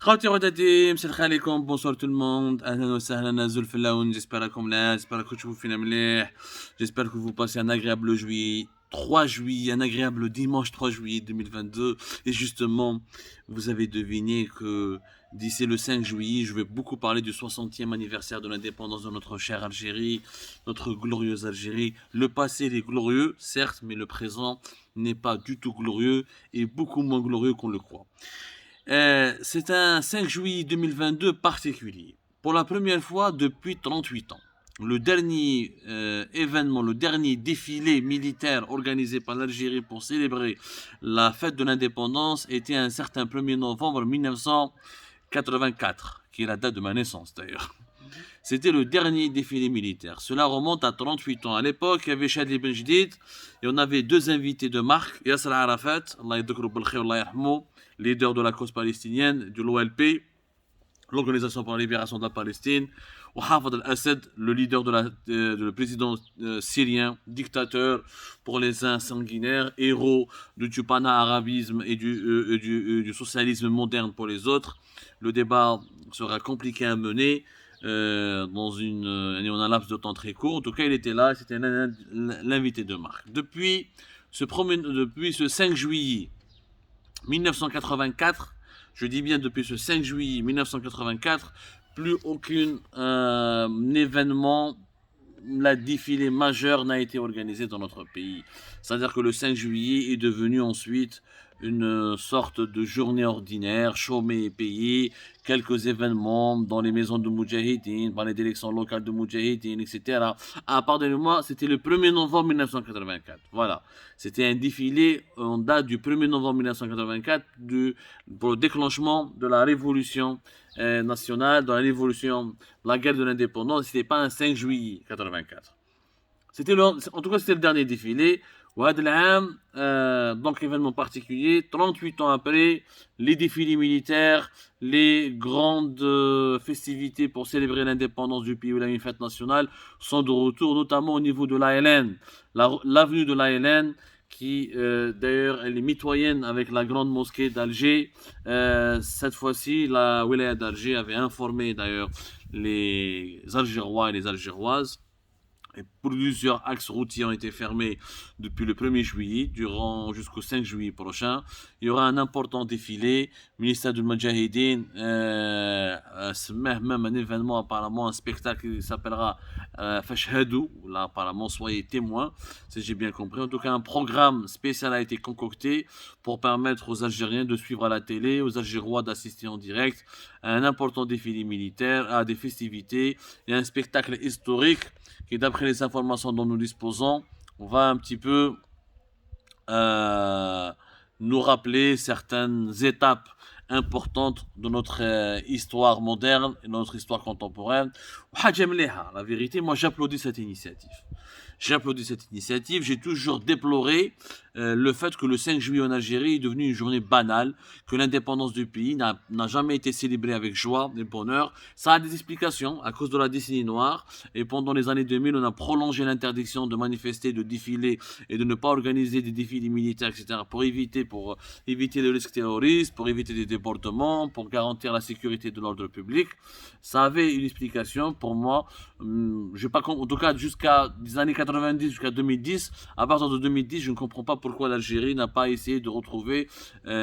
خوتي غداتي مسلخ عليكم بونسور تو الموند اهلا وسهلا نازل في اللون جيسبر راكم لا جيسبر راكم تشوفوا فينا مليح جيسبر que vous passez un agréable juillet 3 juillet, un agréable dimanche 3 juillet 2022 et justement vous avez deviné que d'ici le 5 juillet je vais beaucoup parler du 60e anniversaire de l'indépendance de notre chère Algérie, notre glorieuse Algérie. Le passé est glorieux certes mais le présent n'est pas du tout glorieux et beaucoup moins glorieux qu'on le croit. C'est un 5 juillet 2022 particulier. Pour la première fois depuis 38 ans. Le dernier événement, le dernier défilé militaire organisé par l'Algérie pour célébrer la fête de l'indépendance était un certain 1er novembre 1984, qui est la date de ma naissance d'ailleurs. C'était le dernier défilé militaire. Cela remonte à 38 ans. À l'époque, il y avait Chadli Ben Jdid et on avait deux invités de marque, Yasser Arafat, Allah yadhkuru bil khair, Allah yarhamou, leader de la cause palestinienne, de l'OLP, l'Organisation pour la libération de la Palestine, ou Hafez al-Assad, le leader le président syrien, dictateur pour les uns sanguinaires, héros du pana-arabisme et du socialisme moderne pour les autres. Le débat sera compliqué à mener dans en un laps de temps très court. En tout cas, il était là, c'était l'invité de marque. Depuis ce 5 juillet 1984, je dis bien depuis ce 5 juillet 1984, plus aucun événement, la défilé majeur n'a été organisé dans notre pays. C'est-à-dire que le 5 juillet est devenu ensuite une sorte de journée ordinaire, chômée et payée, quelques événements dans les maisons de Moudjahidine, dans les élections locales de Moudjahidine, etc. Ah, pardonnez-moi, c'était le 1er novembre 1984. Voilà. C'était un défilé en date du 1er novembre 1984 pour le déclenchement de la révolution nationale, dans la révolution, la guerre de l'indépendance. C'était pas un 5 juillet 84. En tout cas, c'était le dernier défilé. Donc, événement particulier, 38 ans après, les défilés militaires, les grandes festivités pour célébrer l'indépendance du pays ou la fête nationale sont de retour, notamment au niveau de l'ALN, l'avenue de l'ALN, qui d'ailleurs elle est mitoyenne avec la grande mosquée d'Alger. Cette fois-ci, la wilaya d'Alger avait informé d'ailleurs les Algérois et les Algéroises. Et plusieurs axes routiers ont été fermés depuis le 1er juillet jusqu'au 5 juillet prochain. Il y aura un important défilé, ministère du Mujahideen, même un événement apparemment, un spectacle qui s'appellera Fashhadou, là apparemment soyez témoins, si j'ai bien compris. En tout cas, un programme spécial a été concocté pour permettre aux Algériens de suivre à la télé, aux Algérois d'assister en direct à un important défilé militaire, à des festivités et à un spectacle historique qui, d'après les informations dont nous disposons, on va un petit peu nous rappeler certaines étapes importantes de notre histoire moderne et de notre histoire contemporaine. La vérité, moi j'applaudis cette initiative. J'applaudis cette initiative. J'ai toujours déploré le fait que le 5 juillet en Algérie est devenu une journée banale, que l'indépendance du pays n'a jamais été célébrée avec joie et bonheur. Ça a des explications à cause de la décennie noire. Et pendant les années 2000, on a prolongé l'interdiction de manifester, de défiler et de ne pas organiser des défilés militaires, etc. pour éviter le risque terroriste, pour éviter des débordements, pour garantir la sécurité de l'ordre public. Ça avait une explication pour moi. En tout cas, jusqu'à les années 90, jusqu'à 2010. À partir de 2010, je ne comprends pas pourquoi l'Algérie n'a pas essayé de retrouver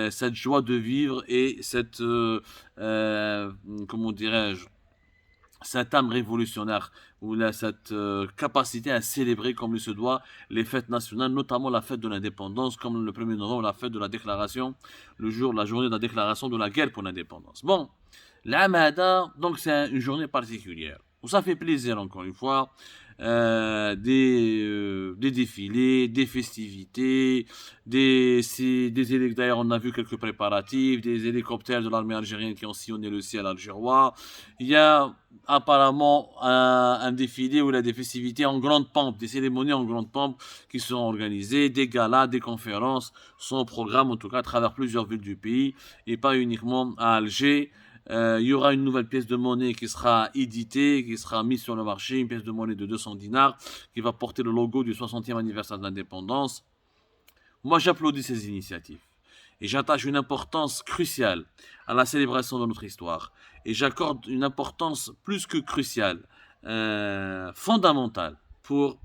cette joie de vivre et cette, comment dirais-je, cette âme révolutionnaire ou cette capacité à célébrer comme il se doit les fêtes nationales, notamment la fête de l'indépendance, comme le 1er novembre, la fête de la déclaration, la journée de la déclaration de la guerre pour l'indépendance. Bon, l'Amada, donc c'est une journée particulière. Où ça fait plaisir, encore une fois. Des défilés, des festivités, d'ailleurs on a vu quelques préparatifs, des hélicoptères de l'armée algérienne qui ont sillonné le ciel algérois. Il y a apparemment un défilé où il y a des festivités en grande pompe, des cérémonies en grande pompe qui sont organisées, des galas, des conférences sont au programme, en tout cas à travers plusieurs villes du pays et pas uniquement à Alger. Il y aura une nouvelle pièce de monnaie qui sera éditée, qui sera mise sur le marché, une pièce de monnaie de 200 dinars qui va porter le logo du 60e anniversaire de l'indépendance. Moi, j'applaudis ces initiatives. Et j'attache une importance cruciale à la célébration de notre histoire. Et j'accorde une importance plus que cruciale, fondamentale, pour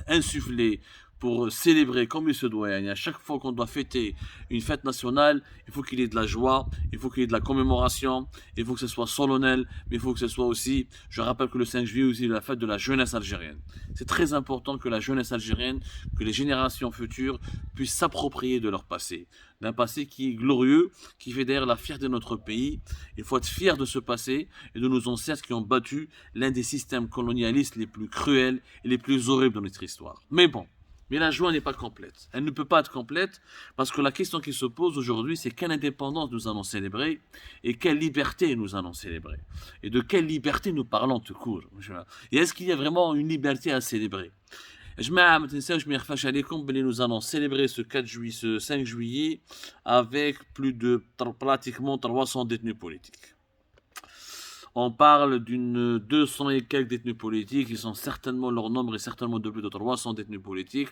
insuffler, pour célébrer comme il se doit. Et à chaque fois qu'on doit fêter une fête nationale, il faut qu'il y ait de la joie, il faut qu'il y ait de la commémoration, il faut que ce soit solennel, mais il faut que ce soit aussi, je rappelle que le 5 juillet aussi est la fête de la jeunesse algérienne. C'est très important que la jeunesse algérienne, que les générations futures puissent s'approprier de leur passé. D'un passé qui est glorieux, qui fait d'ailleurs la fierté de notre pays. Il faut être fier de ce passé et de nos ancêtres qui ont battu l'un des systèmes colonialistes les plus cruels et les plus horribles de notre histoire. Mais la joie n'est pas complète. Elle ne peut pas être complète parce que la question qui se pose aujourd'hui, c'est quelle indépendance nous allons célébrer et quelle liberté nous allons célébrer. Et de quelle liberté nous parlons tout court. Et est-ce qu'il y a vraiment une liberté à célébrer? Nous allons célébrer ce 4 juillet, ce 5 juillet avec plus de pratiquement 300 détenus politiques. On parle d'une 200 et quelques détenus politiques, ils sont certainement, leur nombre est certainement de plus de 300 détenus politiques.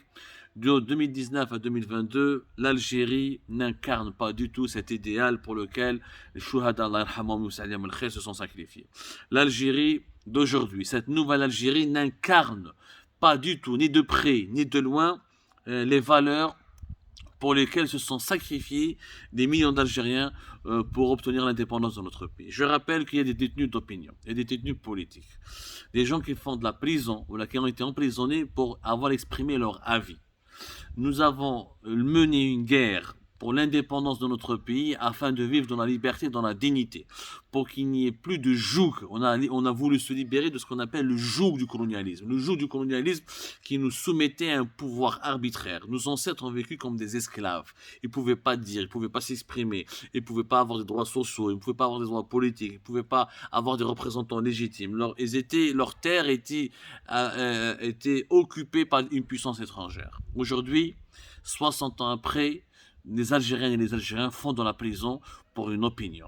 De 2019 à 2022, l'Algérie n'incarne pas du tout cet idéal pour lequel les Chouhada se sont sacrifiés. L'Algérie d'aujourd'hui, cette nouvelle Algérie n'incarne pas du tout, ni de près, ni de loin, les valeurs pour lesquels se sont sacrifiés des millions d'Algériens pour obtenir l'indépendance de notre pays. Je rappelle qu'il y a des détenus d'opinion et des détenus politiques, des gens qui font de la prison ou qui ont été emprisonnés pour avoir exprimé leur avis. Nous avons mené une guerre pour l'indépendance de notre pays afin de vivre dans la liberté, dans la dignité, pour qu'il n'y ait plus de joug. On a voulu se libérer de ce qu'on appelle le joug du colonialisme. Le joug du colonialisme qui nous soumettait à un pouvoir arbitraire. Nos ancêtres ont vécu comme des esclaves. Ils ne pouvaient pas dire, ils ne pouvaient pas s'exprimer, ils ne pouvaient pas avoir des droits sociaux, ils ne pouvaient pas avoir des droits politiques, ils ne pouvaient pas avoir des représentants légitimes. Leur terre était occupée par une puissance étrangère. Aujourd'hui, 60 ans après, les Algériennes et les Algériens font dans la prison pour une opinion,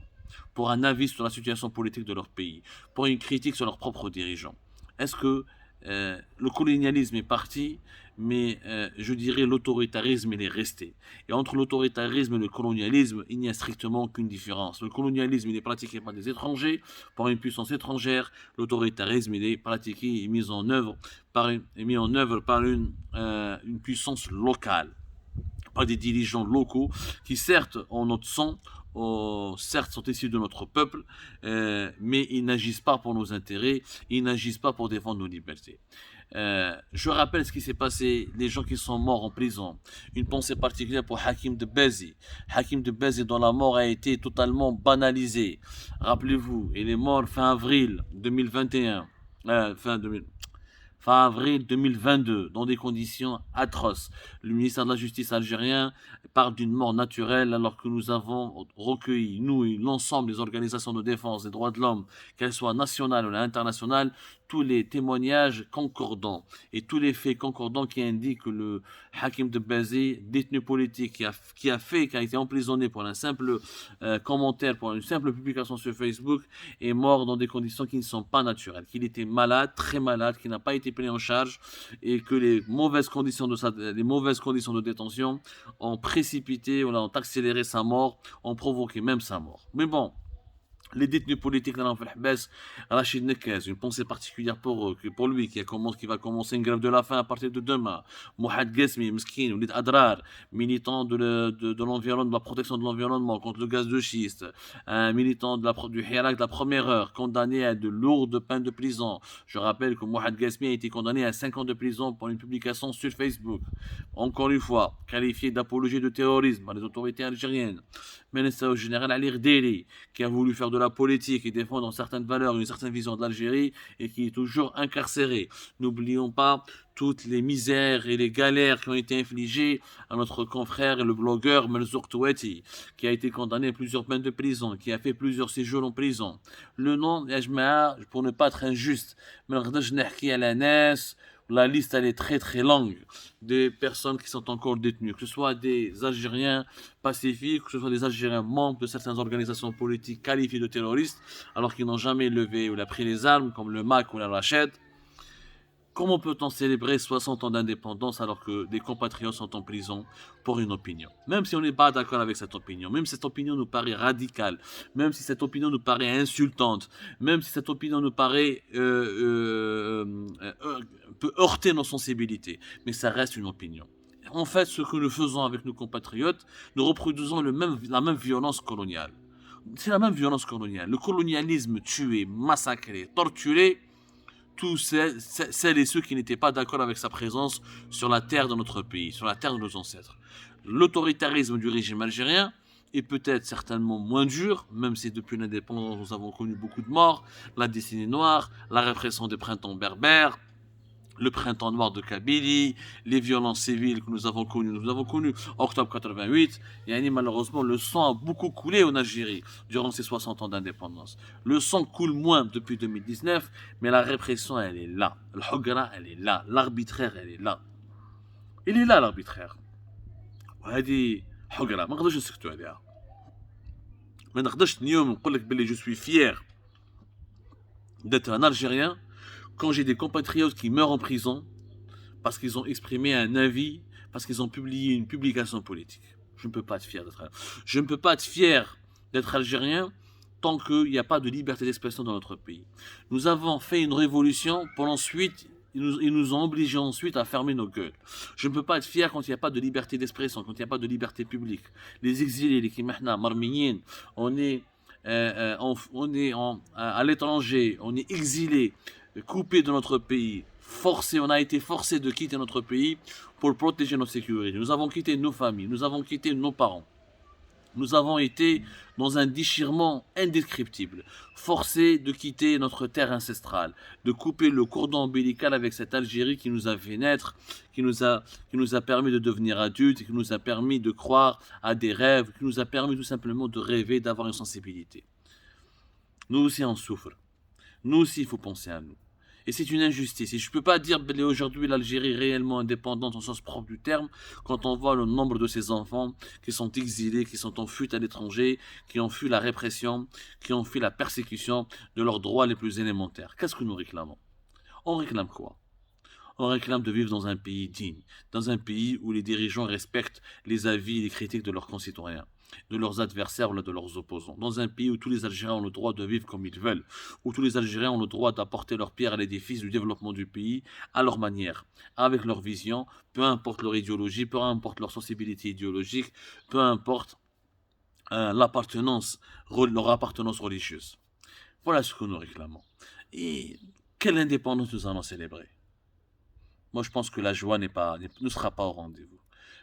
pour un avis sur la situation politique de leur pays, pour une critique sur leurs propres dirigeants. Est-ce que le colonialisme est parti, mais je dirais l'autoritarisme il est resté. Et entre l'autoritarisme et le colonialisme, il n'y a strictement aucune différence. Le colonialisme il est pratiqué par des étrangers, par une puissance étrangère. L'autoritarisme il est pratiqué et mis en œuvre par une puissance locale, par des dirigeants locaux qui certes ont notre sang, certes sont issus de notre peuple, mais ils n'agissent pas pour nos intérêts, ils n'agissent pas pour défendre nos libertés. Je rappelle ce qui s'est passé, les gens qui sont morts en prison. Une pensée particulière pour Hakim Debezi. Hakim Debezi dont la mort a été totalement banalisée. Rappelez-vous, il est mort fin avril 2021. Fin avril 2022, dans des conditions atroces. Le ministère de la Justice algérien parle d'une mort naturelle alors que nous avons recueilli, nous et l'ensemble des organisations de défense des droits de l'homme, qu'elles soient nationales ou internationales, tous les témoignages concordants et tous les faits concordants qui indiquent que le Hakim Debezi, détenu politique, qui a été emprisonné pour un simple commentaire, pour une simple publication sur Facebook, est mort dans des conditions qui ne sont pas naturelles, qu'il était malade, très malade, qu'il n'a pas été pris en charge et que les mauvaises conditions de détention ont précipité, ont accéléré sa mort, ont provoqué même sa mort. Mais bon, les détenus politiques dans l'Habès, Rachid Nekez, une pensée particulière pour lui qui va commencer une grève de la faim à partir de demain. Mohamed Ghesmi, Mskin, Oulid Adrar, militant de l'environnement, de la protection de l'environnement contre le gaz de schiste, un militant du Hirak de la première heure, condamné à de lourdes peines de prison. Je rappelle que Mohamed Ghesmi a été condamné à 5 ans de prison pour une publication sur Facebook. Encore une fois, qualifié d'apologie de terrorisme par les autorités algériennes. Ministre général Ali Rdeli, qui a voulu faire de la politique et défendre certaines valeurs, une certaine vision de l'Algérie et qui est toujours incarcéré. N'oublions pas toutes les misères et les galères qui ont été infligées à notre confrère et le blogueur Merzouk Touati, qui a été condamné à plusieurs peines de prison, qui a fait plusieurs séjours en prison. Le nom, pour ne pas être injuste, la liste elle est très très longue des personnes qui sont encore détenues, que ce soit des Algériens pacifiques, que ce soit des Algériens membres de certaines organisations politiques qualifiées de terroristes, alors qu'ils n'ont jamais levé ou pris les armes, comme le MAC ou la Rachid. Comment peut-on célébrer 60 ans d'indépendance alors que des compatriotes sont en prison pour une opinion? Même si on n'est pas d'accord avec cette opinion, même si cette opinion nous paraît radicale, même si cette opinion nous paraît insultante, même si cette opinion nous paraît peut heurter nos sensibilités, mais ça reste une opinion. En fait, ce que nous faisons avec nos compatriotes, nous reproduisons la même violence coloniale. C'est la même violence coloniale. Le colonialisme tué, massacré, torturé tous celles et ceux qui n'étaient pas d'accord avec sa présence sur la terre de notre pays, sur la terre de nos ancêtres. L'autoritarisme du régime algérien est peut-être certainement moins dur, même si depuis l'indépendance nous avons connu beaucoup de morts, la décennie noire, la répression des printemps berbères, le printemps noir de Kabylie, les violences civiles que nous avons connues. Nous avons connu octobre 88. Et malheureusement, le sang a beaucoup coulé en Algérie durant ces 60 ans d'indépendance. Le sang coule moins depuis 2019, mais la répression, elle est là. Le hogra, elle est là. L'arbitraire, elle est là. Il est là, l'arbitraire. وهذه حقرة ما نقدرش نسكتوا عليها. ما نقدرش اليوم نقول لك باللي je suis fier d'être un Algérien quand j'ai des compatriotes qui meurent en prison parce qu'ils ont exprimé un avis, parce qu'ils ont publié une publication politique. Je ne peux pas être fier d'être Je ne peux pas être fier d'être algérien tant qu'il n'y a pas de liberté d'expression dans notre pays. Nous avons fait une révolution pour ensuite, ils nous ont obligés ensuite à fermer nos gueules. Je ne peux pas être fier quand il n'y a pas de liberté d'expression, quand il n'y a pas de liberté publique. Les exilés, les kimahna, marmiyin, on est à l'étranger, on est exilé, coupé de notre pays, on a été forcé de quitter notre pays pour protéger notre sécurité. Nous avons quitté nos familles, nous avons quitté nos parents. Nous avons été dans un déchirement indescriptible, forcés de quitter notre terre ancestrale, de couper le cordon ombilical avec cette Algérie qui nous a fait naître, qui nous a permis de devenir adultes, qui nous a permis de croire à des rêves, qui nous a permis tout simplement de rêver, d'avoir une sensibilité. Nous aussi on souffre. Nous aussi il faut penser à nous. Et c'est une injustice. Et je ne peux pas dire aujourd'hui l'Algérie est réellement indépendante au sens propre du terme quand on voit le nombre de ces enfants qui sont exilés, qui sont en fuite à l'étranger, qui ont fui la répression, qui ont fui la persécution de leurs droits les plus élémentaires. Qu'est-ce que nous réclamons? On réclame quoi? On réclame de vivre dans un pays digne, dans un pays où les dirigeants respectent les avis et les critiques de leurs concitoyens, de leurs adversaires ou de leurs opposants, dans un pays où tous les Algériens ont le droit de vivre comme ils veulent, où tous les Algériens ont le droit d'apporter leur pierre à l'édifice du développement du pays à leur manière, avec leur vision, peu importe leur idéologie, peu importe leur sensibilité idéologique, peu importe leur appartenance religieuse. Voilà ce que nous réclamons. Et quelle indépendance nous allons célébrer? Moi, je pense que la joie ne sera pas au rendez-vous.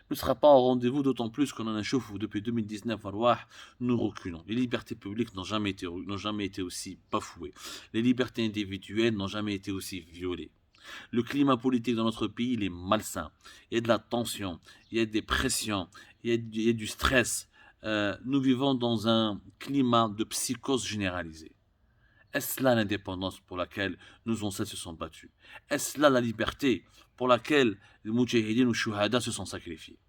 Ne sera pas au rendez-vous, d'autant plus qu'on en a chauffe depuis 2019, nous reculons. Les libertés publiques n'ont jamais été aussi bafouées. Les libertés individuelles n'ont jamais été aussi violées. Le climat politique dans notre pays, il est malsain. Il y a de la tension, il y a des pressions, il y a du stress. Nous vivons dans un climat de psychose généralisée. Est-ce là l'indépendance pour laquelle nos ancêtres se sont battus? Est-ce là la liberté pour laquelle les Moudjahidines ou Shuhada se sont sacrifiés?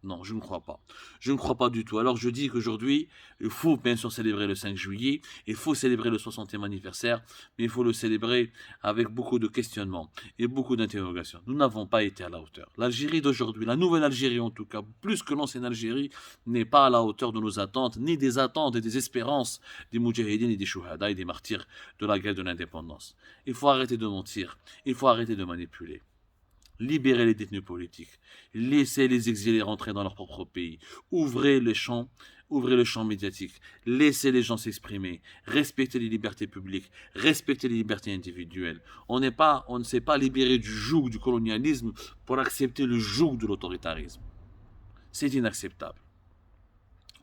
Non, je ne crois pas. Je ne crois pas du tout. Alors je dis qu'aujourd'hui, il faut bien sûr célébrer le 5 juillet, il faut célébrer le 60e anniversaire, mais il faut le célébrer avec beaucoup de questionnements et beaucoup d'interrogations. Nous n'avons pas été à la hauteur. L'Algérie d'aujourd'hui, la nouvelle Algérie en tout cas, plus que l'ancienne Algérie, n'est pas à la hauteur de nos attentes, ni des attentes et des espérances des Moudjahidines et des Shuhada et des martyrs de la guerre de l'indépendance. Il faut arrêter de mentir, il faut arrêter de manipuler. Libérez les détenus politiques, laissez les exilés rentrer dans leur propre pays, ouvrez le champ médiatique, laissez les gens s'exprimer, respectez les libertés publiques, respectez les libertés individuelles. On ne s'est pas libéré du joug du colonialisme pour accepter le joug de l'autoritarisme. C'est inacceptable.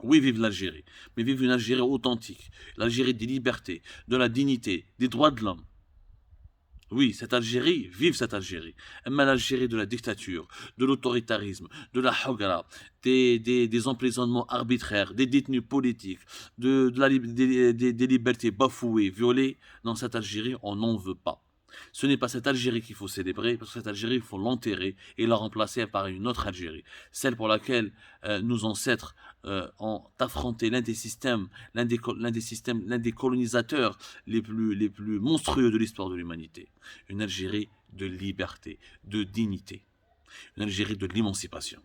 Oui, vive l'Algérie, mais vive une Algérie authentique, l'Algérie des libertés, de la dignité, des droits de l'homme. Oui, cette Algérie, vive cette Algérie. Mais l'Algérie de la dictature, de l'autoritarisme, de la hogra, des emprisonnements arbitraires, des détenus politiques, des libertés bafouées, violées. Dans cette Algérie, on n'en veut pas. Ce n'est pas cette Algérie qu'il faut célébrer, parce que cette Algérie, il faut l'enterrer et la remplacer par une autre Algérie. Celle pour laquelle nos ancêtres ont affronté l'un des colonisateurs les plus monstrueux de l'histoire de l'humanité. Une Algérie de liberté, de dignité, une Algérie de l'émancipation.